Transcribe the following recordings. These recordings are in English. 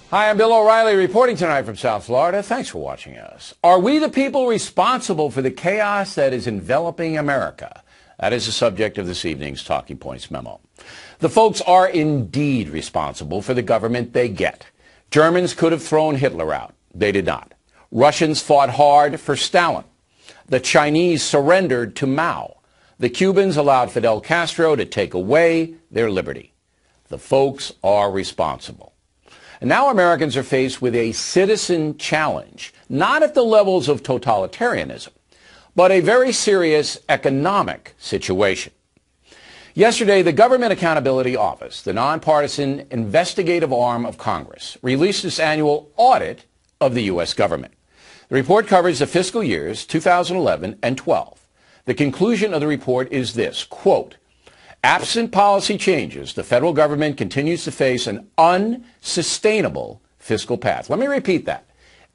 Hi, I'm Bill O'Reilly reporting tonight from South Florida. Thanks for watching us. Are we the people responsible for the chaos that is enveloping America? That is the subject of this evening's Talking Points memo. The folks are indeed responsible for the government they get. Germans could have thrown Hitler out. They did not. Russians fought hard for Stalin. The Chinese surrendered to Mao. The Cubans allowed Fidel Castro to take away their liberty. The folks are responsible. And now Americans are faced with a citizen challenge, not at the levels of totalitarianism, but a very serious economic situation. Yesterday, the Government Accountability Office, the nonpartisan investigative arm of Congress, released its annual audit of the U.S. government. The report covers the fiscal years 2011 and 12. The conclusion of the report is this, quote, absent policy changes, the federal government continues to face an unsustainable fiscal path. Let me repeat that.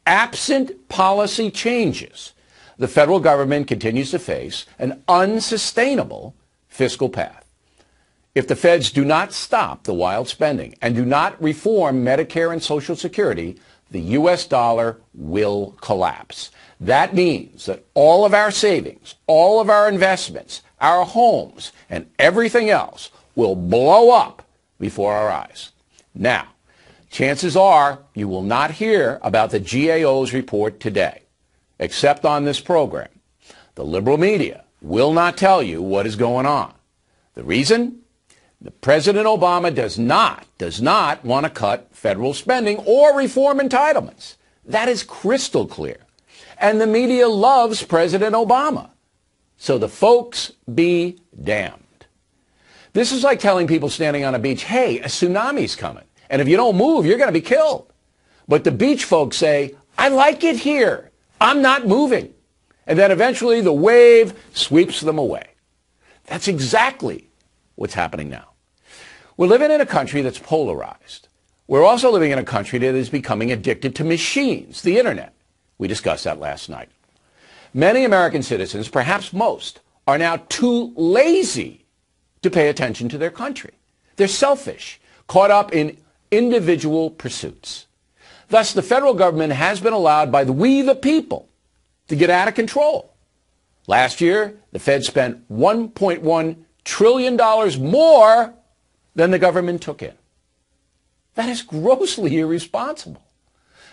Absent policy changes, the federal government continues to face an unsustainable fiscal path. If the feds do not stop the wild spending and do not reform Medicare and Social Security, the U.S. dollar will collapse. That means that all of our savings, all of our investments, our homes, and everything else will blow up before our eyes. Now, chances are you will not hear about the GAO's report today, except on this program. The liberal media will not tell you what is going on. The reason? President Obama does not want to cut federal spending or reform entitlements. That is crystal clear. And the media loves President Obama. So the folks be damned. This is like telling people standing on a beach, hey, a tsunami's coming. And if you don't move, you're going to be killed. But the beach folks say, I like it here. I'm not moving. And then eventually the wave sweeps them away. That's exactly what's happening now. We're living in a country that's polarized. We're also living in a country that is becoming addicted to machines, the internet. We discussed that last night. Many American citizens, perhaps most, are now too lazy to pay attention to their country. They're selfish, caught up in individual pursuits. Thus, the federal government has been allowed by we the people to get out of control. Last year, the Fed spent $1.1 trillion more than the government took in. That is grossly irresponsible.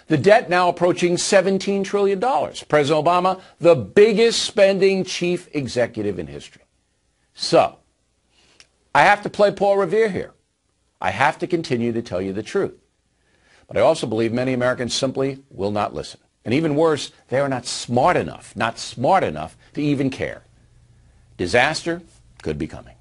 The debt now approaching $17 trillion. President Obama, the biggest spending chief executive in history. So, I have to play Paul Revere here. I have to continue to tell you the truth. But I also believe many Americans simply will not listen. And even worse, they are not smart enough to even care. Disaster could be coming.